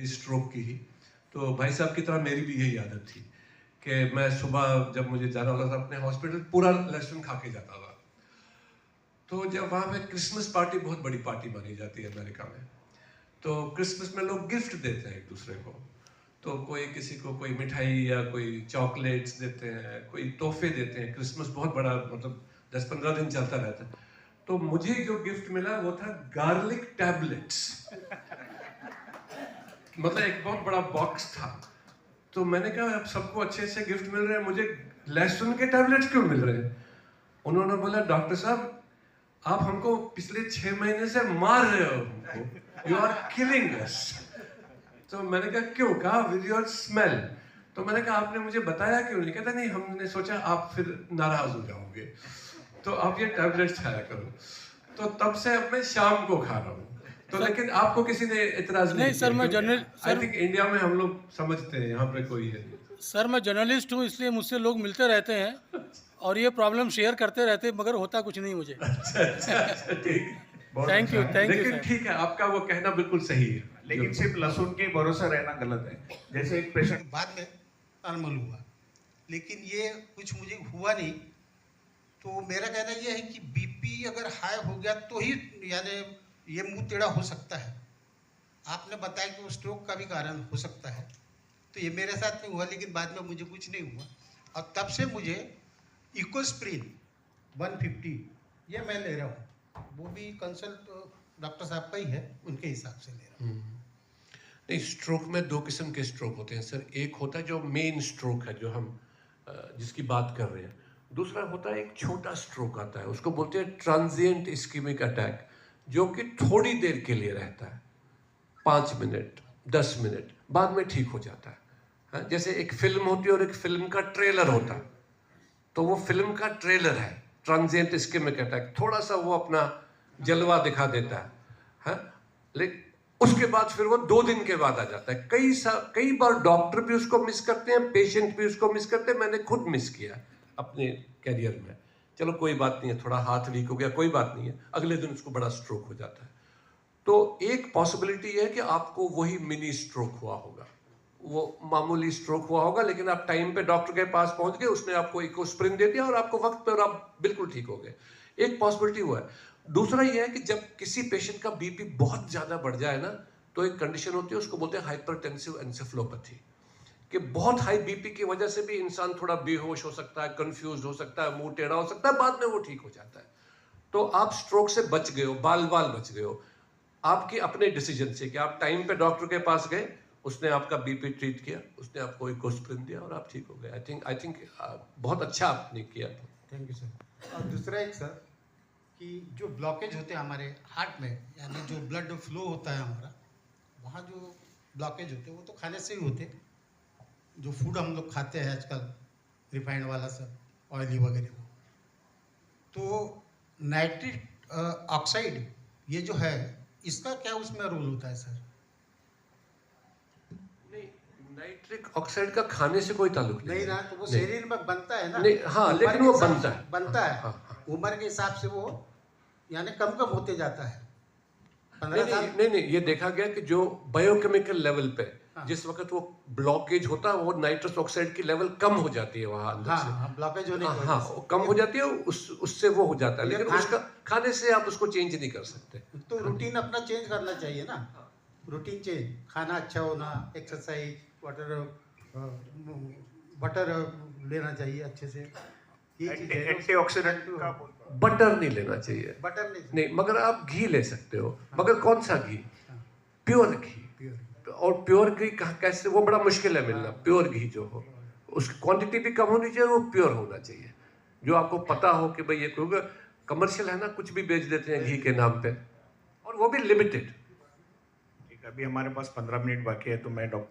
ये स्ट्रोक की ही। तो भाई साहब की तरह मेरी भी यही आदत थी कि मैं सुबह जब मुझे जाना होता था अपने हॉस्पिटल, पूरा लहसुन खा के जाता था। तो जब वहाँ पे क्रिसमस पार्टी बहुत बड़ी पार्टी मानी जाती है अमेरिका में, तो क्रिसमस में लोग गिफ्ट देते हैं एक दूसरे को। तो कोई किसी को कोई मिठाई या कोई चॉकलेट्स देते हैं, कोई तोहफे देते हैं। क्रिसमस बहुत बड़ा, मतलब 10-15 दिन चलता रहता है। तो मुझे जो गिफ्ट मिला वो था गार्लिक टैबलेट्स। मतलब एक बहुत बड़ा बॉक्स था। तो मैंने कहा अब सबको अच्छे अच्छे गिफ्ट मिल रहे हैं, मुझे लहसुन के टैबलेट्स क्यों मिल रहे हैं? उन्होंने बोला डॉक्टर साहब आप हमको पिछले 6 महीने से मार रहे हो, हमको यू आर किलिंग अस। तो मैंने कहा क्यों? कहा विद योर स्मेल। तो मैंने कहा आपने मुझे बताया क्यों नहीं? कहता नहीं, हमने सोचा आप फिर नाराज हो जाओगे, तो आप ये टैबलेट्स खाया करो। तो तब से अब मैं शाम को खा रहा हूँ। तो लेकिन आपको किसी ने इतराज नहीं सर, मैं आई थिंक इंडिया में हम लोग समझते हैं, यहाँ पे कोई है नहीं। सर मैं जर्नलिस्ट हूँ, इसलिए मुझसे लोग मिलते रहते हैं और ये प्रॉब्लम शेयर करते रहते हैं, मगर होता कुछ नहीं मुझे। अच्छा, ठीक। थैंक यू लेकिन सर। ठीक है, आपका वो कहना बिल्कुल सही है। लेकिन सिर्फ लहसुन के भरोसा रहना गलत है। जैसे एक पेशेंट बाद में नॉर्मल हुआ, लेकिन ये कुछ मुझे हुआ नहीं। तो मेरा कहना ये है कि बीपी अगर हाई हो गया तो ही यानी ये मुंह टेढ़ा हो सकता है। आपने बताया कि वो स्ट्रोक का भी कारण हो सकता है, तो ये मेरे साथ में हुआ, लेकिन बाद में मुझे कुछ नहीं हुआ। और तब से मुझे इकोस्प्रिन 150 ये मैं ले रहा हूँ, वो भी कंसल्ट डॉक्टर साहब का ही है, उनके हिसाब से ले रहा हूँ। नहीं, स्ट्रोक में दो किस्म के स्ट्रोक होते हैं सर। एक होता है जो मेन स्ट्रोक है, जो हम जिसकी बात कर रहे हैं। दूसरा होता है एक छोटा स्ट्रोक आता है, उसको बोलते हैं ट्रांजिएंट इस्कीमिक अटैक, जो कि थोड़ी देर के लिए रहता है, 5 मिनट 10 मिनट, बाद में ठीक हो जाता है। हाँ, जैसे एक फिल्म होती है और एक फिल्म का ट्रेलर होता है, तो वो फिल्म का ट्रेलर है ट्रांजिएंट इस्कीमिक अटैक, थोड़ा सा वो अपना जलवा दिखा देता है। हाँ, लेकिन उसके बाद फिर वो 2 दिन के बाद आ जाता है। कई बार डॉक्टर भी उसको मिस करते हैं, पेशेंट भी उसको मिस करते हैं। मैंने खुद मिस किया अपने कैरियर में। चलो कोई बात नहीं है, थोड़ा हाथ वीक हो गया, कोई बात नहीं है, अगले दिन उसको बड़ा स्ट्रोक हो जाता है। तो एक पॉसिबिलिटी है कि आपको वही मिनी स्ट्रोक हुआ होगा, वो मामूली स्ट्रोक हुआ होगा, लेकिन आप टाइम पे डॉक्टर के पास पहुंच गए, उसने आपको इकोस्प्रिन दे दिया और आपको वक्त पे, और आप बिल्कुल ठीक हो गए। एक पॉसिबिलिटी हुआ है। दूसरा ये है कि जब किसी पेशेंट का बीपी बहुत ज्यादा बढ़ जाए ना, तो एक कंडीशन होती है, उसको बोलते हैं हाइपरटेंसिव एन्सेफेलोपैथी, कि बहुत हाई बीपी की वजह से भी इंसान थोड़ा बेहोश हो सकता है, कंफ्यूज हो सकता है, मुंह टेढ़ा हो सकता है, बाद में वो ठीक हो जाता है। तो आप स्ट्रोक से बच गए हो, बाल बाल बच गए हो, आपके अपने डिसीजन से, कि आप टाइम पे डॉक्टर के पास गए, उसने आपका बीपी ट्रीट किया, उसने आपको इकोस्प्रिन दिया और आप ठीक हो गए। आई थिंक बहुत अच्छा आपने किया। Thank you sir. और दूसरा एक सर, कि जो ब्लॉकेज होते हैं हमारे हार्ट में, यानी जो ब्लड फ्लो होता है हमारा, वहाँ जो ब्लॉकेज होते हैं वो तो खाने से ही होते हैं। जो फूड हम लोग खाते हैं आजकल, रिफाइंड वाला सब, ऑयली वगैरह, वो तो नाइट्रिक ऑक्साइड ये जो है, इसका क्या उसमें रोल होता है सर? नहीं, नाइट्रिक ऑक्साइड का खाने से कोई ताल्लुक नहीं ना, तो वो शरीर में बनता है ना। नहीं, हाँ, उम्र लेकिन के वो हिसाब बनता से है। बनता है। हाँ, हाँ। उम्र के हिसाब से वो यानी कम कम होते जाता है। 15 साल। नहीं, ये देखा गया कि जो बायोकेमिकल लेवल पे, हाँ। जिस वक्त वो ब्लॉकेज होता है, वो नाइट्रस ऑक्साइड की लेवल कम हो जाती है वहां अंदर से। हाँ, ब्लॉकेज होने की हाँ, वजह से। वो कम हो जाती है, उससे वो हो जाता है, ये लेकिन उसका खाने से आप उसको चेंज नहीं कर सकते। तो रूटीन अपना चेंज करना चाहिए ना। रूटीन चेंज, खाना अच्छा होना, एक्सरसाइज, बटर लेना चाहिए अच्छे से, ये चीज़ है। एंटीऑक्सीडेंट का बटर नहीं लेना चाहिए। बटर नहीं, मगर आप घी ले सकते हो। मगर कौन सा घी? प्योर घी। और प्योर घी कैसे, वो बड़ा मुश्किल है मिलना। प्योर घी जो हो, उसकी क्वांटिटी भी कम होनी चाहिए, वो प्योर होना चाहिए, जो आपको पता हो कि भाई ये, क्योंकि कमर्शियल है ना, कुछ भी बेच देते हैं घी के नाम पे, और वो भी लिमिटेड। अभी हमारे पास 15 मिनट बाकी है, तो मैं डॉक्टर